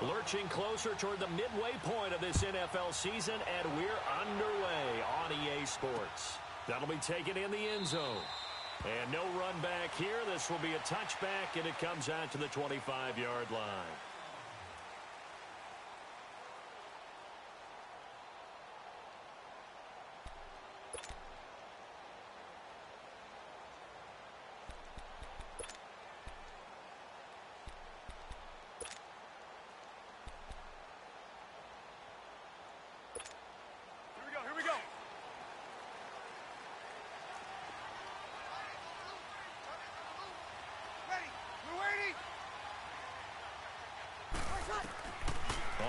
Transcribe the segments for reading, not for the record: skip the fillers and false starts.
Lurching closer toward the midway point of this NFL season, and we're underway on EA Sports. That'll be taken in the end zone. And no run back here. This will be a touchback, and it comes out to the 25-yard line.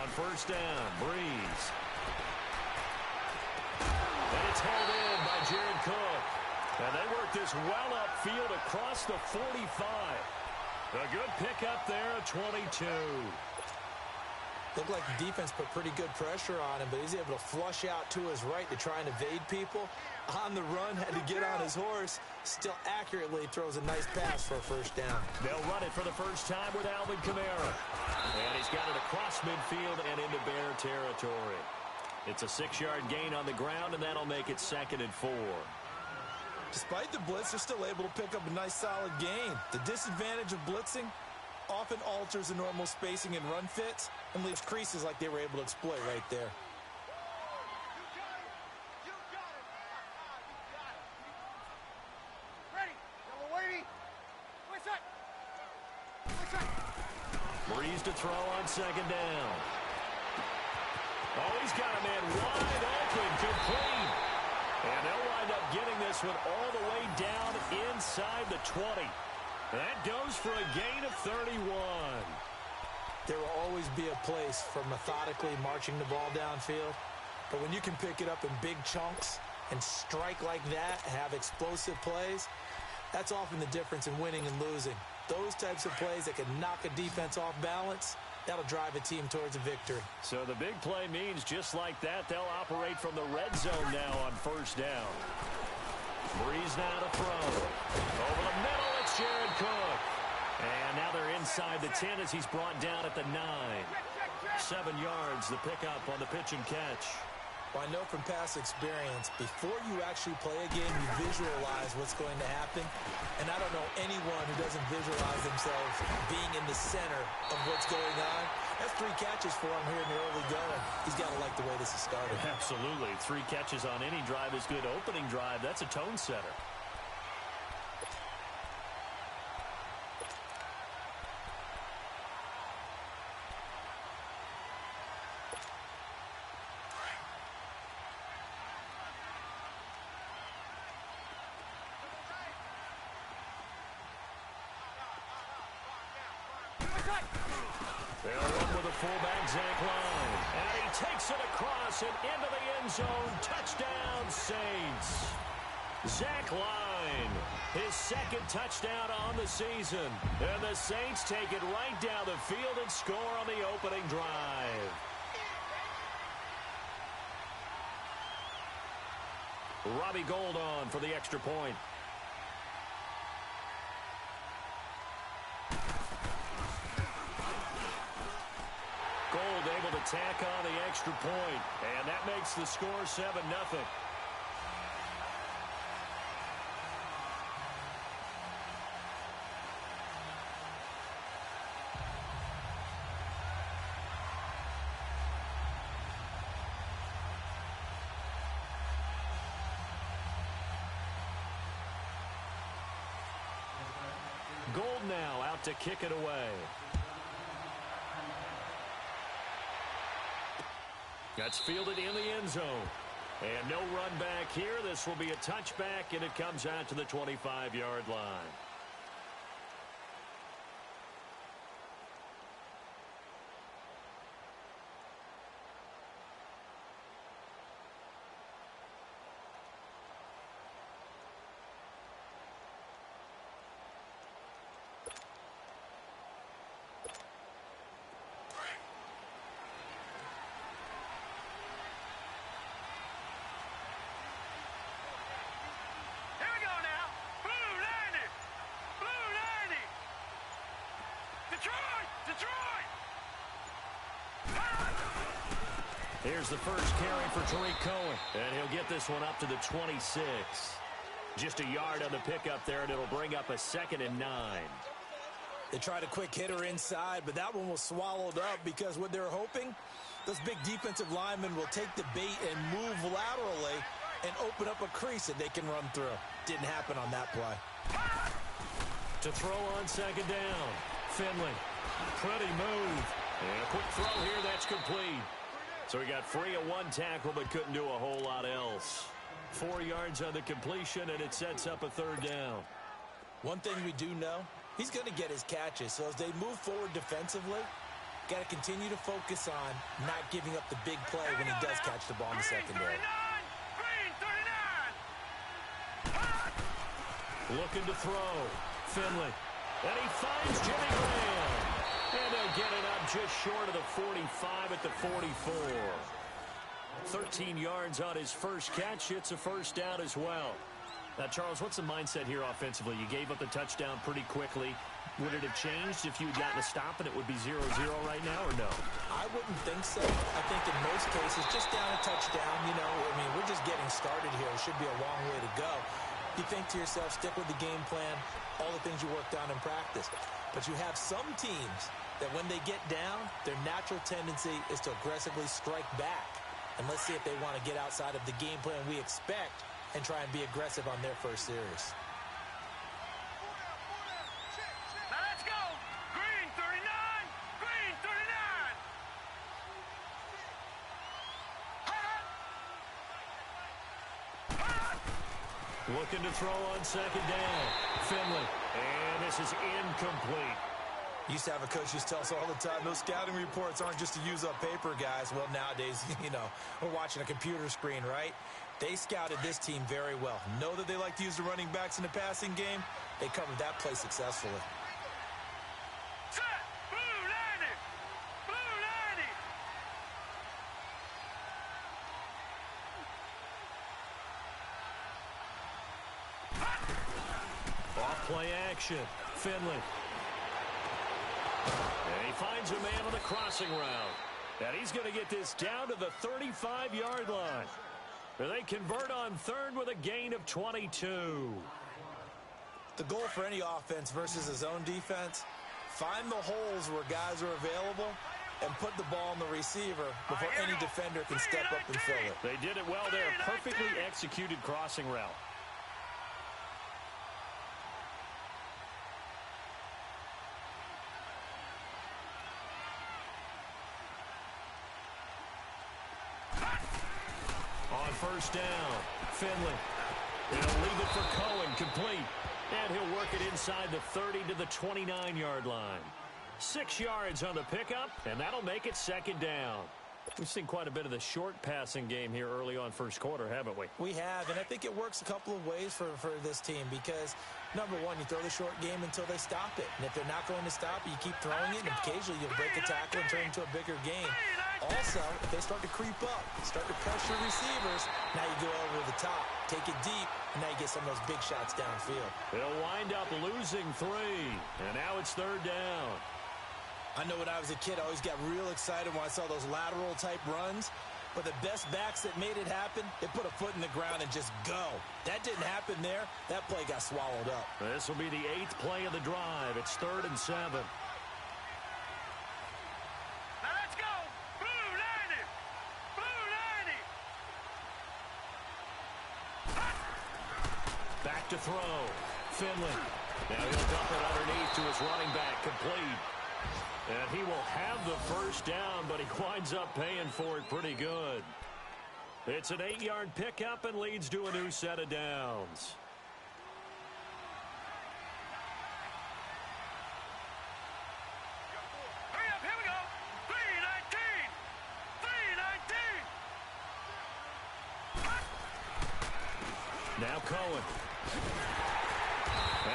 On first down, Breeze. And it's held in by Jared Cook. And they work this well upfield across the 45. A good pickup there at 22. Looked like the defense put pretty good pressure on him, but he's able to flush out to his right to try and evade people. On the run, had to get on his horse. Still accurately throws a nice pass for a first down. They'll run it for the first time with Alvin Kamara. And he's got it across midfield and into Bear territory. It's a 6-yard gain on the ground, and that'll make it 2nd and 4. Despite the blitz, they're still able to pick up a nice solid gain. The disadvantage of blitzing often alters the normal spacing and run fits and leaves creases like they were able to exploit right there. Breeze to throw on 2nd down. Oh, he's got a man wide open, complete. And they'll wind up getting this one all the way down inside the 20. That goes for a gain of 31. There will always be a place for methodically marching the ball downfield. But when you can pick it up in big chunks and strike like that, have explosive plays, that's often the difference in winning and losing. Those types of plays that can knock a defense off balance, that'll drive a team towards a victory. So the big play means just like that, they'll operate from the red zone now on first down. Breeze now to throw. Over the middle, it's Jared Cook. And now they're inside the 10 as he's brought down at the 9. 7 yards, the pickup on the pitch and catch. Well, I know from past experience, before you actually play a game, you visualize what's going to happen. And I don't know anyone who doesn't visualize themselves being in the center of what's going on. That's 3 catches for him here in the early going. He's got to like the way this is started. Absolutely. 3 catches on any drive is good. Opening drive, that's a tone setter. They'll run with the fullback, Zach Line. And he takes it across and into the end zone. Touchdown, Saints. Zach Line, his 2nd touchdown on the season. And the Saints take it right down the field and score on the opening drive. Robbie Gould on for the extra point. Gould able to tack on the extra point, and that makes the score 7-0. Gould now out to kick it away. That's fielded in the end zone. And no run back here. This will be a touchback, and it comes out to the 25-yard line. Here's the first carry for Tariq Cohen. And he'll get this one up to the 26. Just a yard on the pickup there, and it'll bring up a 2nd and 9. They tried a quick hitter inside, but that one was swallowed up because what they're hoping, those big defensive linemen will take the bait and move laterally and open up a crease that they can run through. Didn't happen on that play. To throw on 2nd down, Finley. Pretty move. And a quick throw here, that's complete. So he got free of one tackle but couldn't do a whole lot else. 4 yards on the completion, and it sets up a 3rd down. One thing we do know, he's going to get his catches. So as they move forward defensively, got to continue to focus on not giving up the big play when he does catch the ball in the secondary. Looking to throw. Finley. And he finds Jimmy Graham. And they'll get it up just short of the 45 at the 44. 13 yards on his first catch. It's a 1st down as well. Now, Charles, what's the mindset here offensively? You gave up the touchdown pretty quickly. Would it have changed if you had gotten a stop and it would be 0-0 right now, or no? I wouldn't think so. I think in most cases, just down a touchdown, we're just getting started here. It should be a long way to go. You think to yourself, stick with the game plan, all the things you worked on in practice. But you have some teams that when they get down, their natural tendency is to aggressively strike back. And let's see if they want to get outside of the game plan we expect and try and be aggressive on their first series. Now let's go. Green 39. Green 39. Looking to throw on 2nd down. Finley. And this is incomplete. Used to have a coach who used to tell us all the time, those scouting reports aren't just to use up paper, guys. Well, nowadays, we're watching a computer screen, right? They scouted this team very well. Know that they like to use the running backs in the passing game. They covered that play successfully. Set. Blue 90. Blue 90. Off play action. Finley. And he finds a man on the crossing route. And he's going to get this down to the 35-yard line. And they convert on 3rd with a gain of 22. The goal for any offense versus a zone defense, find the holes where guys are available and put the ball on the receiver before any defender can step up and fill it. They did it well there. Perfectly executed crossing route. On 1st down, Finley. He'll leave it for Cohen, complete. And he'll work it inside the 30 to the 29-yard line. 6 yards on the pickup, and that'll make it 2nd down. We've seen quite a bit of the short passing game here early on first quarter, haven't we? We have, and I think it works a couple of ways for this team because, number one, you throw the short game until they stop it. And if they're not going to stop it, you keep throwing it, and occasionally you'll break a tackle and turn it into a bigger game. Also, if they start to creep up, start to pressure receivers, now you go over the top, take it deep, and now you get some of those big shots downfield. They'll wind up losing 3, and now it's 3rd down. I know when I was a kid, I always got real excited when I saw those lateral-type runs. But the best backs that made it happen, they put a foot in the ground and just go. That didn't happen there. That play got swallowed up. This will be the 8th play of the drive. It's 3rd and 7. Now let's go. Blue 90. Blue 90. Back to throw. Finley. Now he'll dump it underneath to his running back, complete. And he will have the 1st down, but he winds up paying for it pretty good. It's an 8-yard pickup and leads to a new set of downs. Hurry up, here we go. 319. 319. Now Cohen.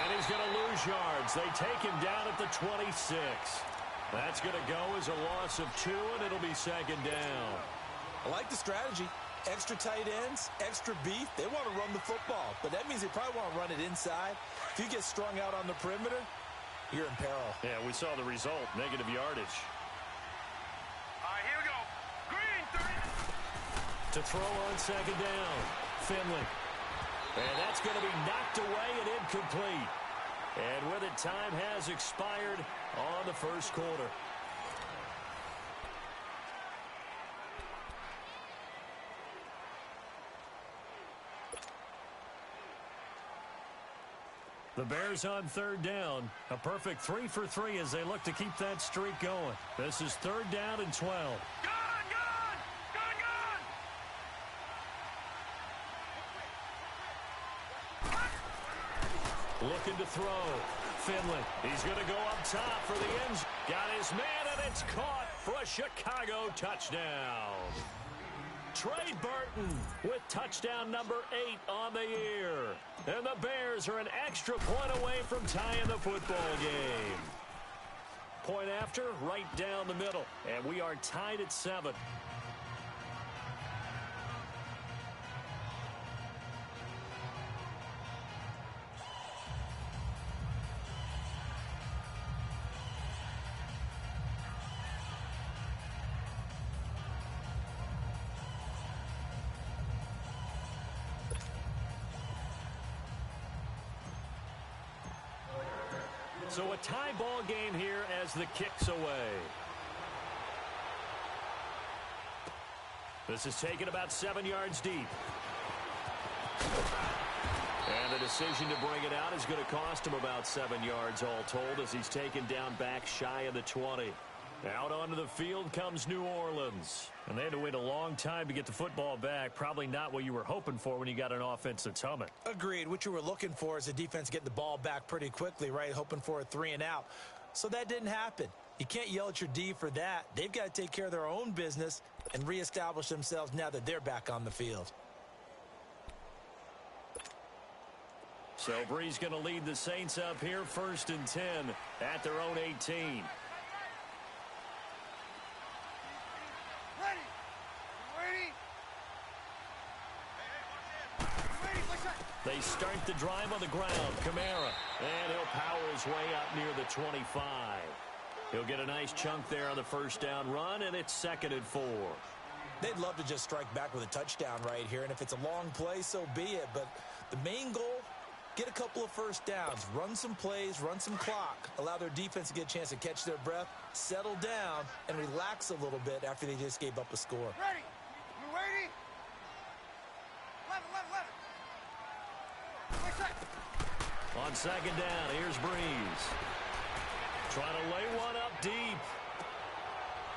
And he's going to lose yards. They take him down at the 26. That's going to go as a loss of 2, and it'll be 2nd down. I like the strategy. Extra tight ends, extra beef. They want to run the football, but that means they probably want to run it inside. If you get strung out on the perimeter, you're in peril. Yeah, we saw the result, negative yardage. All right, here we go. Green 30. To throw on second down, Finley. And that's going to be knocked away and incomplete. And with it, time has expired on the first quarter. The Bears on third down. A perfect 3 for 3 as they look to keep that streak going. This is third down and 12. Gone! Looking to throw. Finley. He's going to go up top for the end. Got his man, and it's caught for a Chicago touchdown. Trey Burton with touchdown number 8 on the year. And the Bears are an extra point away from tying the football game. Point after, right down the middle. And we are tied at 7. So a tie ball game here as the kick's away. This is taken about 7 yards deep. And the decision to bring it out is going to cost him about 7 yards all told as he's taken down back shy of the 20. Out onto the field comes New Orleans. And they had to wait a long time to get the football back. Probably not what you were hoping for when you got an offense that's humming. Agreed. What you were looking for is the defense getting the ball back pretty quickly, right? Hoping for a 3 and out. So that didn't happen. You can't yell at your D for that. They've got to take care of their own business and reestablish themselves now that they're back on the field. So Bree's going to lead the Saints up here, 1st and 10 at their own 18. They start the drive on the ground. Kamara. And he'll power his way up near the 25. He'll get a nice chunk there on the first down run, and it's 2nd and 4. They'd love to just strike back with a touchdown right here, and if it's a long play, so be it. But the main goal, get a couple of first downs, run some plays, run some clock, allow their defense to get a chance to catch their breath, settle down, and relax a little bit after they just gave up a score. Ready? We're waiting. 11. On second down, here's Breeze. Trying to lay one up deep.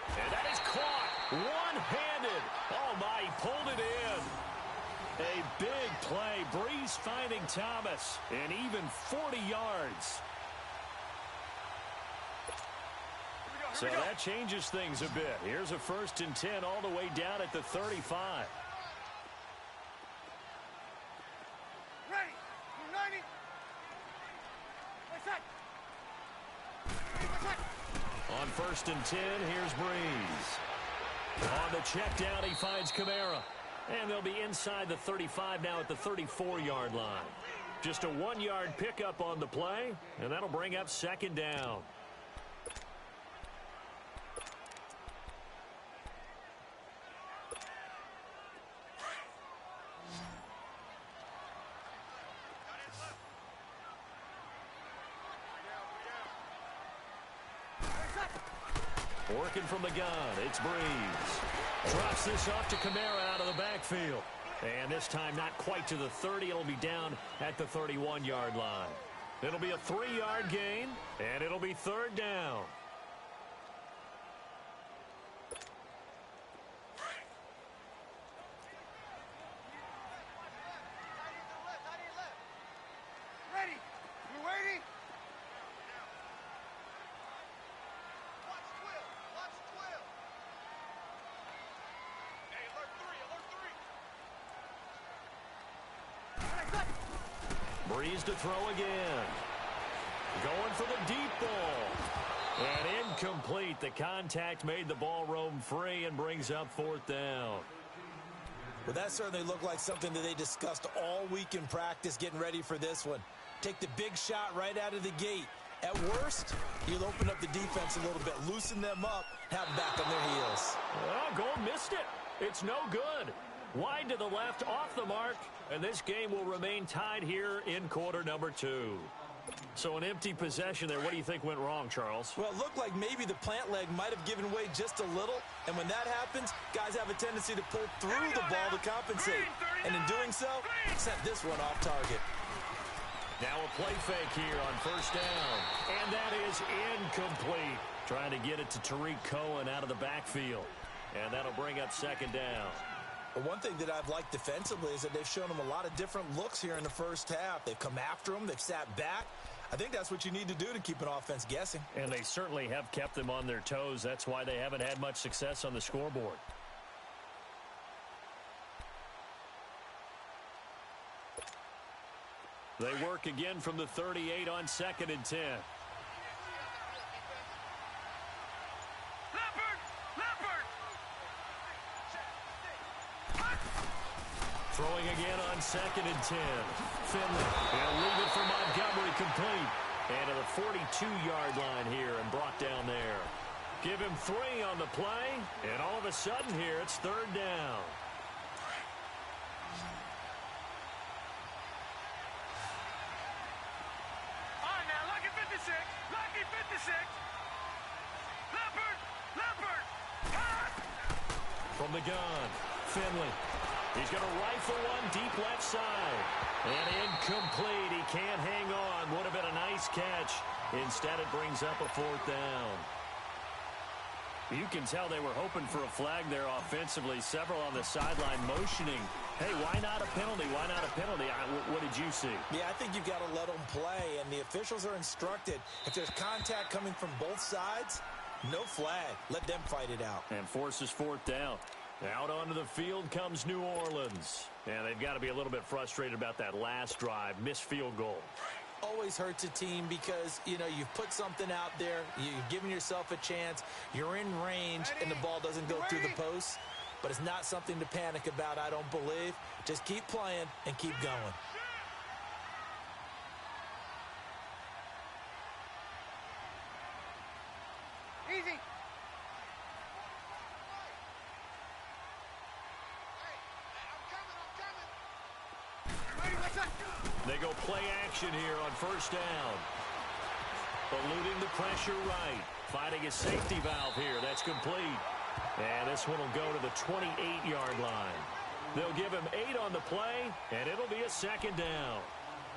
And that is caught. One-handed. Oh, my, he pulled it in. A big play. Breeze finding Thomas. And even 40 yards. So that changes things a bit. Here's a 1st and 10 all the way down at the 35. On 1st and 10, here's Breeze. On the check down, he finds Kamara. And they'll be inside the 35 now at the 34-yard line. Just a 1-yard pickup on the play, and that'll bring up 2nd down. Working from the gun, it's Breeze. Drops this off to Kamara out of the backfield. And this time not quite to the 30. It'll be down at the 31-yard line. It'll be a 3-yard gain, and it'll be 3rd down. Ready? We're waiting. Breeze to throw again. Going for the deep ball. And incomplete. The contact made the ball roam free and brings up 4th down. Well, that certainly looked like something that they discussed all week in practice getting ready for this one. Take the big shot right out of the gate. At worst, you'll open up the defense a little bit, loosen them up, have them back on their heels. Well, Gold missed it. It's no good. Wide to the left, off the mark, and this game will remain tied here in quarter number 2. So an empty possession there. What do you think went wrong, Charles? Well, it looked like maybe the plant leg might have given way just a little, and when that happens, guys have a tendency to pull through the ball to compensate, and in doing so, sent this one off target. Now a play fake here on first down, and that is incomplete. Trying to get it to Tariq Cohen out of the backfield, and that'll bring up second down. But one thing that I've liked defensively is that they've shown them a lot of different looks here in the first half. They've come after them. They've sat back. I think that's what you need to do to keep an offense guessing. And they certainly have kept them on their toes. That's why they haven't had much success on the scoreboard. They work again from the 38 on 2nd and 10. Throwing again on 2nd and 10. Finley. He'll leave it for Montgomery complete. And to the 42-yard line here and brought down there. Give him 3 on the play. And all of a sudden here, it's 3rd down. All right, now, lucky 56. Lucky 56. Leopard. From the gun, Finley. He's going to rifle one deep left side. And incomplete. He can't hang on. Would have been a nice catch. Instead, it brings up a 4th down. You can tell they were hoping for a flag there offensively. Several on the sideline motioning. Hey, why not a penalty? Why not a penalty? What did you see? Yeah, I think you've got to let them play, and the officials are instructed. If there's contact coming from both sides, no flag. Let them fight it out. And forces 4th down. Out onto the field comes New Orleans. And they've got to be a little bit frustrated about that last drive. Missed field goal. Always hurts a team because, you know, you've put something out there. You're giving yourself a chance. You're in range, and the ball doesn't go through the post. But it's not something to panic about, I don't believe. Just keep playing and keep going. Easy. They go play action here on first down. Eluding the pressure right. Finding a safety valve here. That's complete. And this one will go to the 28-yard line. They'll give him 8 on the play, and it'll be a 2nd down.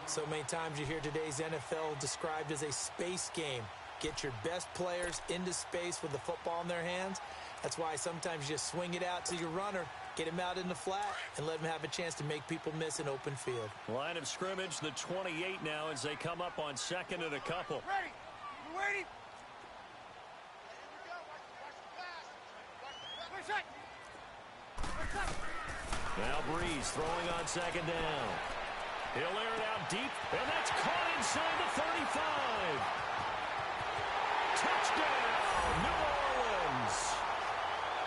So many times you hear today's NFL described as a space game. Get your best players into space with the football in their hands. That's why sometimes you just swing it out to your runner, get him out in the flat, and let him have a chance to make people miss an open field. Line of scrimmage, the 28 now as they come up on 2nd and a couple. Ready. We're waiting. Now Breeze throwing on 2nd down. He'll air it out deep, and that's caught inside the 35. Touchdown, New Orleans.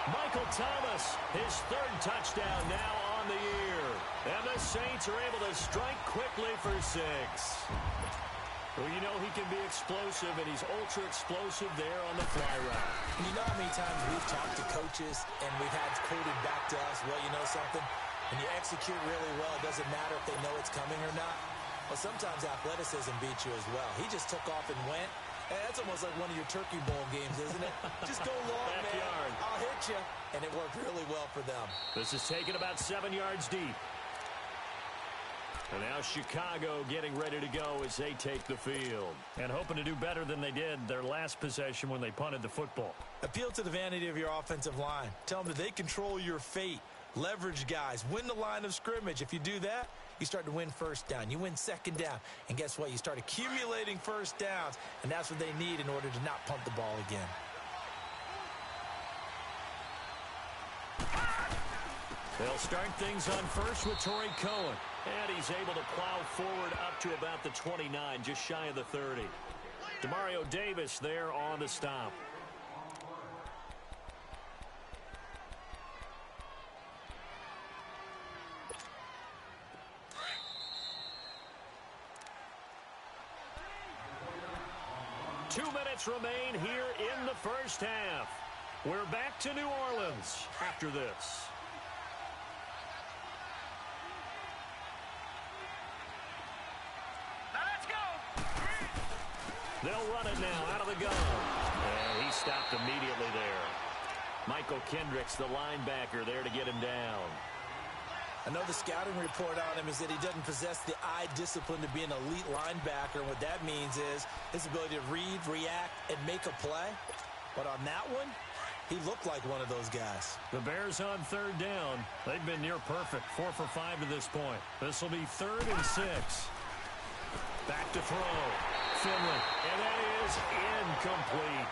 Michael Thomas, his 3rd touchdown now on the year. And the Saints are able to strike quickly for 6. Well, you know he can be explosive, and he's ultra-explosive there on the fly route. You know how many times we've talked to coaches and we've had quoted back to us, well, you know something? When you execute really well, it doesn't matter if they know it's coming or not. Well, sometimes athleticism beats you as well. He just took off and went. And that's almost like one of your Turkey Bowl games, isn't it? Just go long, man. I'll hit you. And it worked really well for them. This is taken about 7 yards deep. And now Chicago getting ready to go as they take the field. And hoping to do better than they did their last possession when they punted the football. Appeal to the vanity of your offensive line. Tell them that they control your fate. Leverage guys. Win the line of scrimmage. If you do that, you start to win first down. You win 2nd down. And guess what? You start accumulating first downs. And that's what they need in order to not punt the ball again. They'll start things on first with Tariq Cohen. And he's able to plow forward up to about the 29, just shy of the 30. Demario Davis there on the stop. Two minutes remain here in the first half. We're back to New Orleans after this. They'll run it now out of the gun. And he stopped immediately there. Michael Kendricks, the linebacker, there to get him down. I know the scouting report on him is that he doesn't possess the eye discipline to be an elite linebacker. What that means is his ability to read, react, and make a play. But on that one, he looked like one of those guys. The Bears on third down. They've been near perfect. 4 for 5 to this point. This will be 3rd and 6. Back to throw. Finley. And that is incomplete.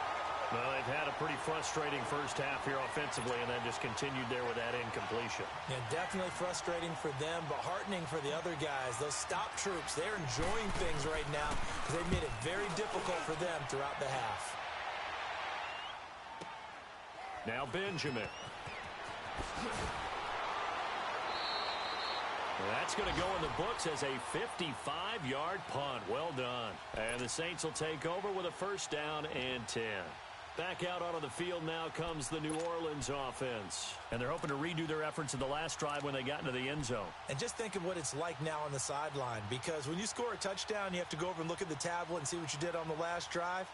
Well, they've had a pretty frustrating first half here offensively, and then just continued there with that incompletion. Yeah, definitely frustrating for them, but heartening for the other guys. Those stop troops, they're enjoying things right now because they've made it very difficult for them throughout the half. Now Benjamin. That's going to go in the books as a 55-yard punt. Well done. And the Saints will take over with a 1st down and 10. Back out onto the field now comes the New Orleans offense. And they're hoping to redo their efforts in the last drive when they got into the end zone. And just think of what it's like now on the sideline, because when you score a touchdown, you have to go over and look at the tablet and see what you did on the last drive.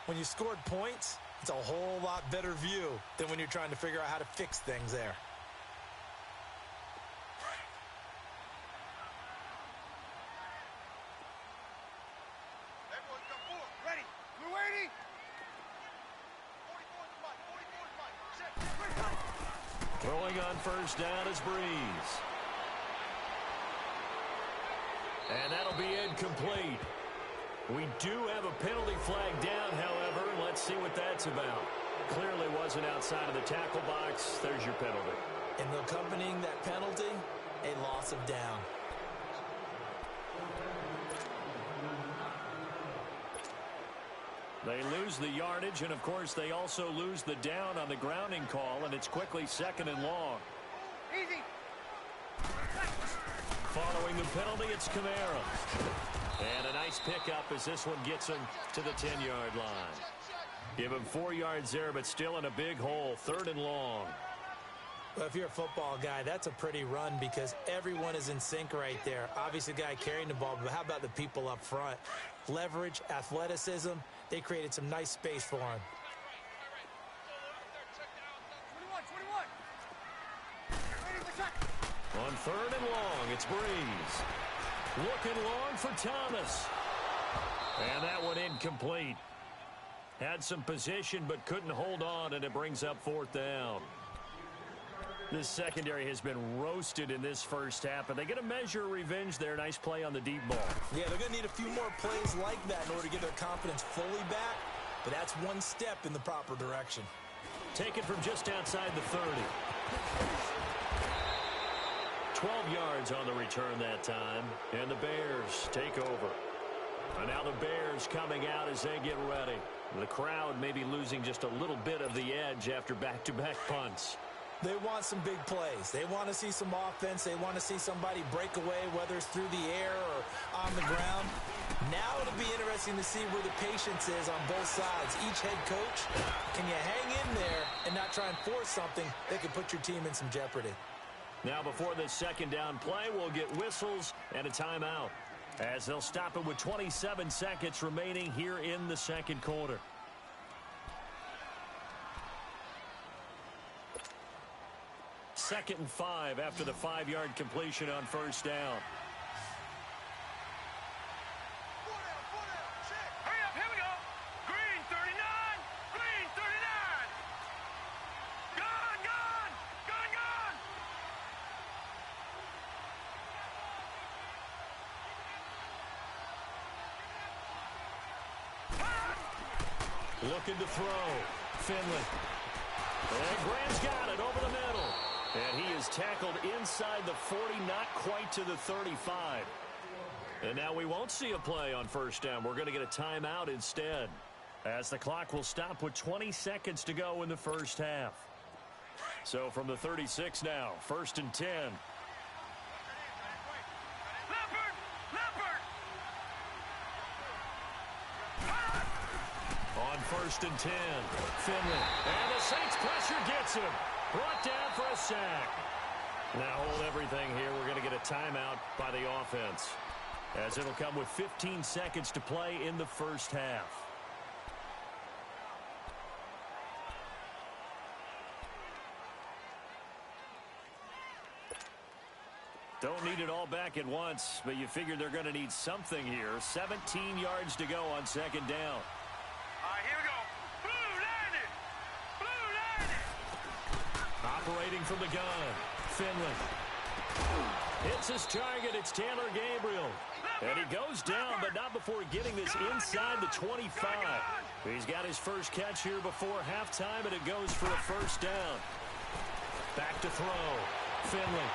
When you scored points, it's a whole lot better view than when you're trying to figure out how to fix things there. Throwing on 1st down is Breeze. And that'll be incomplete. We do have a penalty flag down, however. Let's see what that's about. Clearly wasn't outside of the tackle box. There's your penalty. And accompanying that penalty, a loss of down. They lose the yardage, and, of course, they also lose the down on the grounding call, and it's quickly 2nd and long. Easy. Following the penalty, it's Kamara. And a nice pickup as this one gets him to the 10-yard line. Give him 4 yards there, but still in a big hole, 3rd and long. Well, if you're a football guy, that's a pretty run because everyone is in sync right there. Obviously, the guy carrying the ball, but how about the people up front? Leverage, athleticism, they created some nice space for him. 21. On 3rd and long, it's Breeze. Looking long for Thomas. And that one incomplete. Had some position but couldn't hold on, and it brings up 4th down. This secondary has been roasted in this first half, but they get a measure of revenge there. Nice play on the deep ball. Yeah, they're going to need a few more plays like that in order to get their confidence fully back, but that's one step in the proper direction. Taken from just outside the 30. 12 yards on the return that time, and the Bears take over. And now the Bears coming out as they get ready. The crowd may be losing just a little bit of the edge after back-to-back punts. They want some big plays. They want to see some offense. They want to see somebody break away, whether it's through the air or on the ground. Now it'll be interesting to see where the patience is on both sides. Each head coach, can you hang in there and not try and force something that could put your team in some jeopardy? Now before this 2nd down play, we'll get whistles and a timeout, as they'll stop it with 27 seconds remaining here in the 2nd quarter. Second and 5 after the 5-yard completion on 1st down. Hurry up, here we go. Green 39. Green 39. Gone, gone. Gone, gone. Looking to throw. Finley. And Graham's got it over the middle. And he is tackled inside the 40, not quite to the 35. And now we won't see a play on 1st down. We're going to get a timeout instead, as the clock will stop with 20 seconds to go in the first half. So from the 36 now, 1st and 10. Leopard. Leopard. On 1st and 10, Finley. And the Saints pressure gets him. Brought down for a sack. Now hold everything here. We're going to get a timeout by the offense. as it'll come with 15 seconds to play in the first half. Don't need it all back at once, but you figure they're going to need something here. 17 yards to go on second down. All right, here we go. Blue landed. Blue landed. Operating from the gun, Finley. Hits his target. It's Taylor Gabriel. And he goes down, but not before getting this inside the 25. He's got his first catch here before halftime, and it goes for a first down. Back to throw. Finley.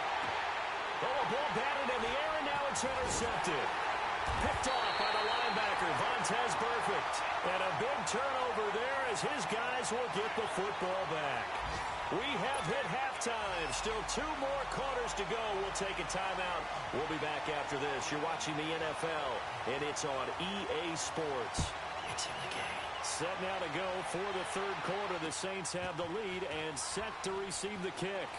Oh, a ball batted in the air, and now it's intercepted. Picked off by the linebacker, Vontaze Burfict. And a big turnover there as his guys will get the football back. We have hit halftime. Still 2 more quarters to go. We'll take a timeout. We'll be back after this. You're watching the NFL, and it's on EA Sports. It's in the game. Set now to go for the third quarter. The Saints have the lead and set to receive the kick.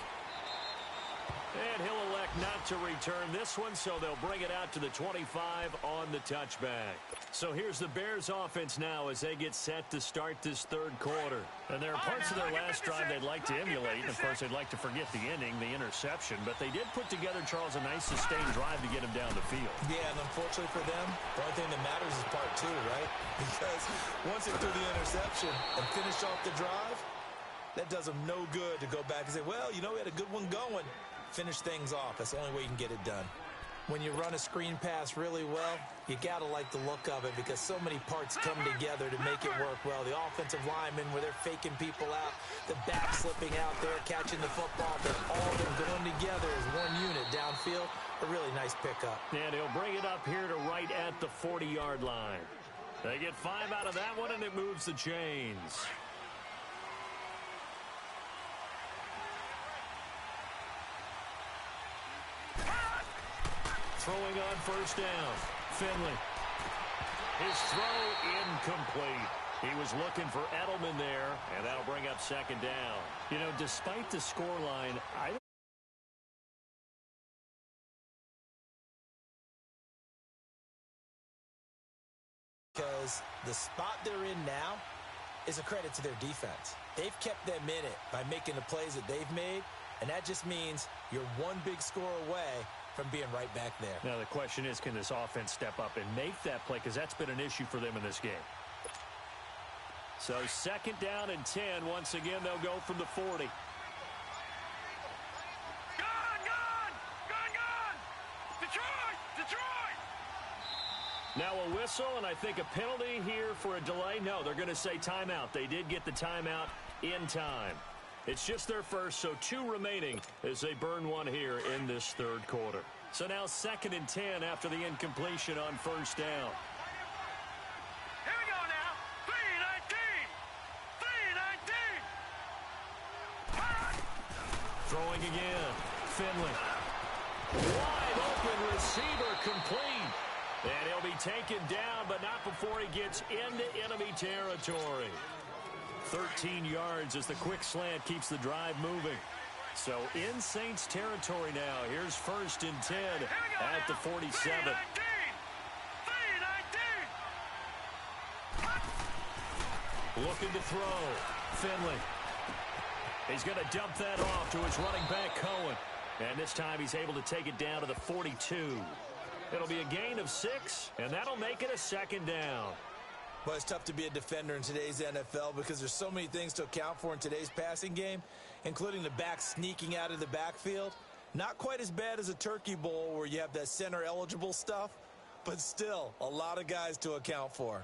And he'll elect not to return this one, so they'll bring it out to the 25 on the touchback. So here's the Bears offense now as they get set to start this third quarter. And there are parts of their last drive they'd like to emulate. And, of course, they'd like to forget the ending, the interception. But they did put together, Charles, a nice sustained drive to get him down the field. Yeah, and unfortunately for them, the only thing that matters is part 2, right? Because once they threw the interception and finished off the drive, that does them no good to go back and say, well, you know, we had a good one going. Finish things off. That's the only way you can get it done. When you run a screen pass really well, you got to like the look of it because so many parts come together to make it work well. The offensive linemen where they're faking people out, the back slipping out there, catching the football, but all of them going together as one unit downfield. A really nice pickup. And he'll bring it up here to right at the 40-yard line. They get 5 out of that one, and it moves the chains. Throwing on first down, Finley. His throw incomplete. He was looking for Edelman there, and that'll bring up second down. You know, despite the scoreline, I don't because the spot they're in now is a credit to their defense. They've kept them in it by making the plays that they've made, and that just means you're one big score away from being right back there. Now, the question is, can this offense step up and make that play? Because that's been an issue for them in this game. So, second down and 10. Once again, they'll go from the 40. Gone, gone! Gone, gone! Detroit! Detroit! Now a whistle, and I think a penalty here for a delay. No, they're going to say timeout. They did get the timeout in time. It's just their first, so 2 remaining as they burn one here in this third quarter. So now second and 10 after the incompletion on first down. Here we go now. 3-19. 3-19. Throwing again. Finley. Wide open receiver complete. And he'll be taken down, but not before he gets into enemy territory. 13 yards as the quick slant keeps the drive moving. So in Saints territory now. Here's first and 10 at the 47. 3-19. Looking to throw. Finley. He's going to dump that off to his running back, Cohen. And this time he's able to take it down to the 42. It'll be a gain of 6, and that'll make it a second down. Well, it's tough to be a defender in today's NFL because there's so many things to account for in today's passing game, including the back sneaking out of the backfield. Not quite as bad as a turkey bowl where you have that center-eligible stuff, but still a lot of guys to account for.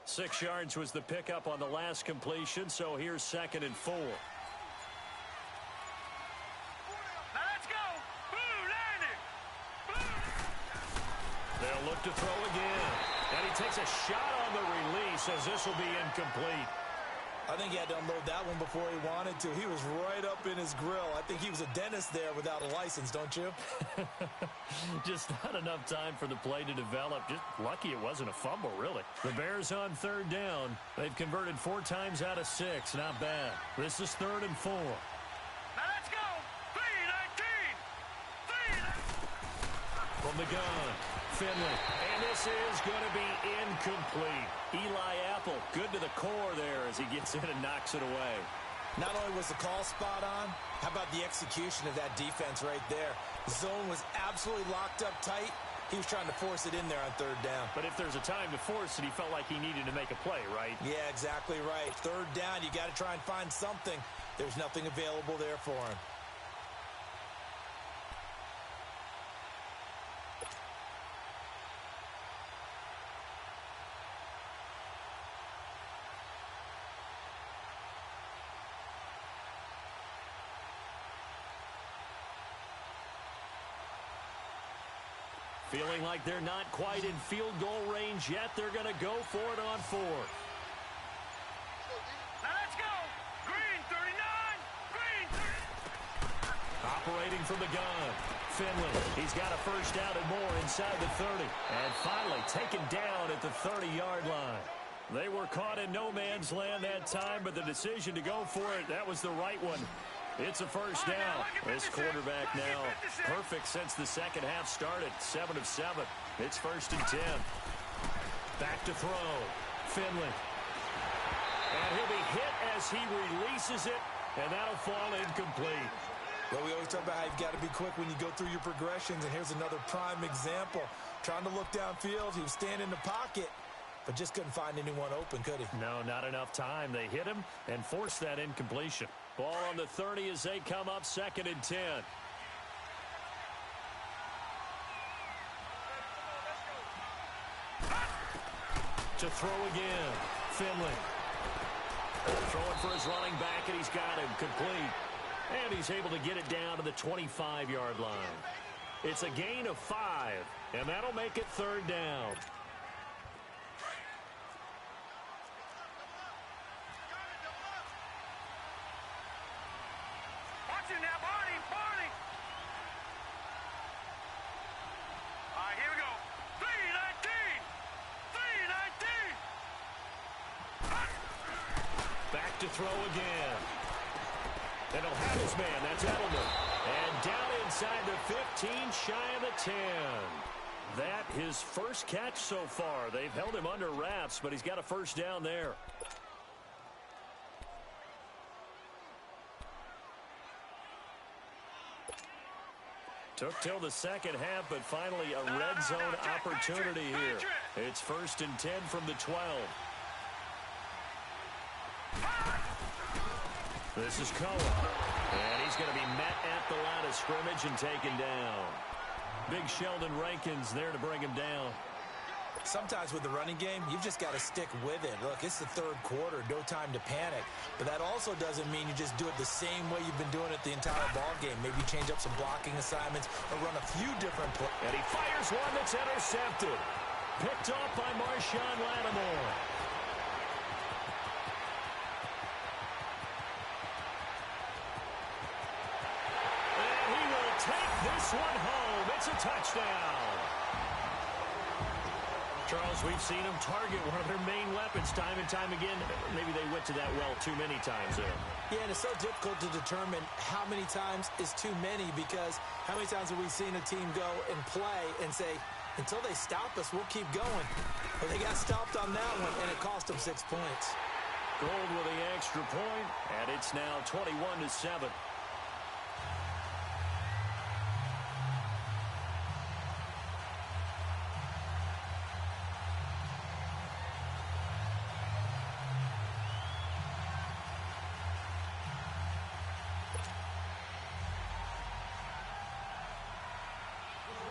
Six yards was the pickup on the last completion, so here's second and 4. They'll look to throw again. And he takes a shot on the release as this will be incomplete. I think he had to unload that one before he wanted to. He was right up in his grill. I think he was a dentist there without a license, don't you? Just not enough time for the play to develop. Just lucky it wasn't a fumble, really. The Bears on third down. They've converted 4 times out of 6. Not bad. This is third and 4. Now let's go. from the gun. Finley. And this is going to be incomplete. Eli Apple, good to the core there as he gets in and knocks it away. Not only was the call spot on, how about the execution of that defense right there? The zone was absolutely locked up tight. He was trying to force it in there on third down. But if there's a time to force it, he felt like he needed to make a play, right? Yeah, exactly right. Third down, you got to try and find something. There's nothing available there for him. Feeling like they're not quite in field goal range yet. They're going to go for it on fourth. Now let's go. Green 39. Green 30. Operating from the gun. Finley. He's got a first down and more inside the 30. And finally taken down at the 30-yard line. They were caught in no man's land that time, but the decision to go for it, that was the right one. It's a first down. This quarterback now perfect since the second half started. 7 of 7. It's 1st and 10. Back to throw. Finley. And he'll be hit as he releases it, and that'll fall incomplete. Well, we always talk about how you've got to be quick when you go through your progressions, and here's another prime example. Trying to look downfield, he was standing in the pocket, but just couldn't find anyone open, could he? No, not enough time. They hit him and forced that incompletion. Ball on the 30 as they come up 2nd and 10. To throw again. Finley. Throwing for his running back, and he's got him complete. And he's able to get it down to the 25-yard line. It's a gain of 5, and that'll make it 3rd down. Watch him now, Barney. Barney. All right, here we go. 319. 319. Back to throw again. And he'll have his man. That's Edelman. And down inside the 15, shy of the 10. That his first catch so far. They've held him under wraps, but he's got a first down there. Took till the second half, but finally a red zone opportunity here. It's 1st and 10 from the 12. This is Cohen. And he's going to be met at the line of scrimmage and taken down. Big Sheldon Rankins there to bring him down. Sometimes with the running game, you've just got to stick with it. Look, it's the third quarter, no time to panic. But that also doesn't mean you just do it the same way you've been doing it the entire ball game. Maybe change up some blocking assignments or run a few different plays. And he fires one that's intercepted. Picked off by Marshawn Lattimore. And he will take this one home. It's a touchdown. Charles, we've seen them target one of their main weapons time and time again. Maybe they went to that well too many times there. Yeah, and it's so difficult to determine how many times is too many, because how many times have we seen a team go and play and say, until they stop us, we'll keep going. But they got stopped on that one, and it cost them 6 points. Gold with the extra point, and it's now 21-7.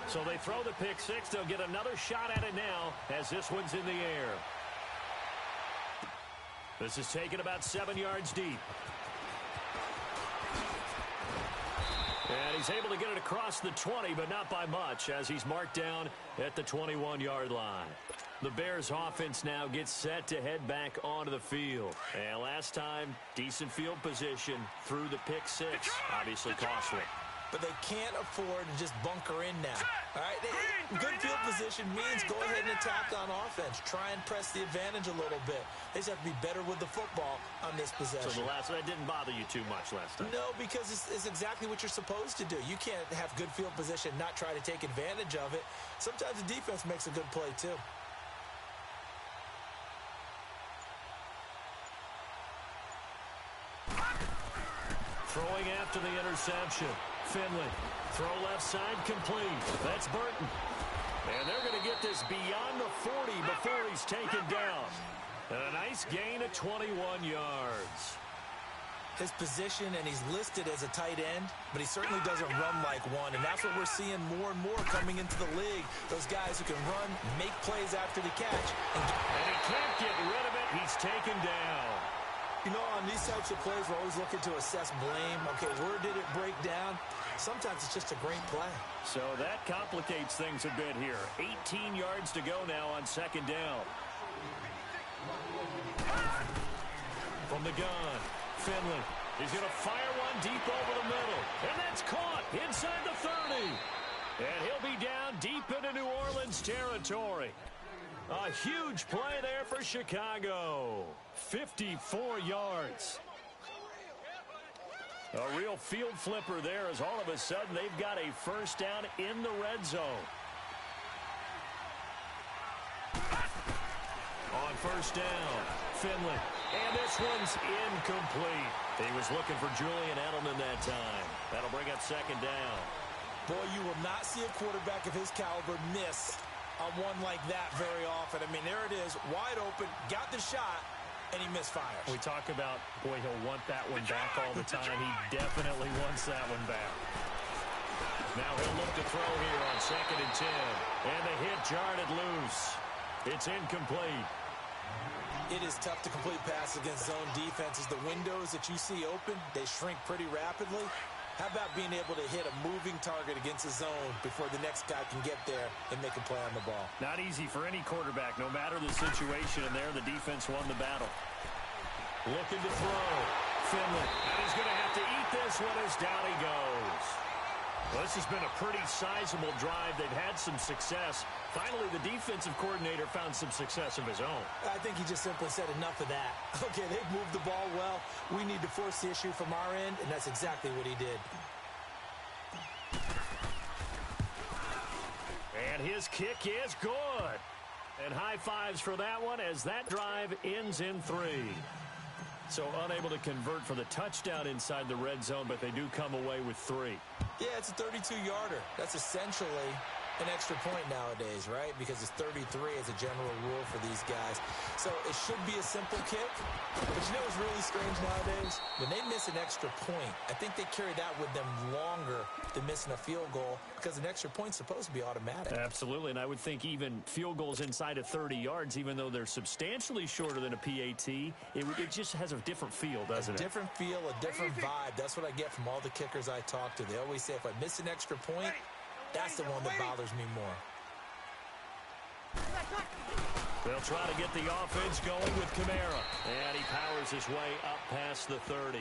So they throw the pick six. They'll get another shot at it now as this one's in the air. This is taken about 7 yards deep. And he's able to get it across the 20, but not by much, as he's marked down at the 21-yard line. The Bears offense now gets set to head back onto the field. And last time, decent field position through the pick six. Obviously costly. but they can't afford to just bunker in now. All right, good field position means go ahead and attack on offense. Try and press the advantage a little bit. They just have to be better with the football on this possession. So that didn't bother you too much last time? No, because it's exactly what you're supposed to do. You can't have good field position, not try to take advantage of it. Sometimes the defense makes a good play, too. Throwing after the interception. Finley. Throw left side complete. That's Burton. And they're going to get this beyond the 40 before he's taken down. And a nice gain of 21 yards. His position, and he's listed as a tight end, but he certainly doesn't run like one. And that's what we're seeing more and more coming into the league. Those guys who can run, make plays after the catch. And he can't get rid of it. He's taken down. You know, on these types of plays, we're always looking to assess blame. Okay, where did it break down? Sometimes it's just a great play. So that complicates things a bit here. 18 yards to go now on second down. From the gun, Finley. He's going to fire one deep over the middle. And that's caught inside the 30. And he'll be down deep into New Orleans territory. A huge play there for Chicago. 54 yards. A real field flipper there as all of a sudden they've got a first down in the red zone. On first down, Finley. And this one's incomplete. He was looking for Julian Edelman that time. That'll bring up second down. Boy, you will not see a quarterback of his caliber miss on one like that very often. I mean, there it is, wide open, got the shot, and he misfires. We talk about, boy, he'll want that one back all the time. He definitely wants that one back. Now he'll look to throw here on second and 10. And the hit jarred it loose. It's incomplete. It is tough to complete passes against zone defenses. The windows that you see open, they shrink pretty rapidly. How about being able to hit a moving target against a zone before the next guy can get there and make a play on the ball? Not easy for any quarterback, no matter the situation. And there, the defense won the battle. Looking to throw. Finley. And he's going to have to eat this one as down he goes. Well, this has been a pretty sizable drive. They've had some success. Finally, the defensive coordinator found some success of his own. I think he just simply said enough of that. Okay, they've moved the ball well. We need to force the issue from our end, and that's exactly what he did. And his kick is good. And high fives for that one as that drive ends in 3. So unable to convert for the touchdown inside the red zone, but they do come away with 3. Yeah, it's a 32-yarder. That's essentially an extra point nowadays, right? Because it's 33 as a general rule for these guys. So it should be a simple kick. But you know what's really strange nowadays? When they miss an extra point, I think they carry that with them longer than missing a field goal because an extra point's supposed to be automatic. Absolutely, and I would think even field goals inside of 30 yards, even though they're substantially shorter than a PAT, it just has a different feel, doesn't it? A different feel, a different vibe. That's what I get from all the kickers I talk to. They always say if I miss an extra point, that's the one that bothers me more. They'll try to get the offense going with Kamara. And he powers his way up past the 30.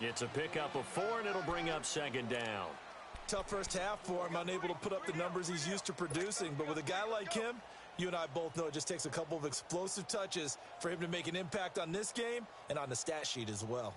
It's a pickup of 4, and it'll bring up second down. Tough first half for him, unable to put up the numbers he's used to producing. But with a guy like him, you and I both know it just takes a couple of explosive touches for him to make an impact on this game and on the stat sheet as well.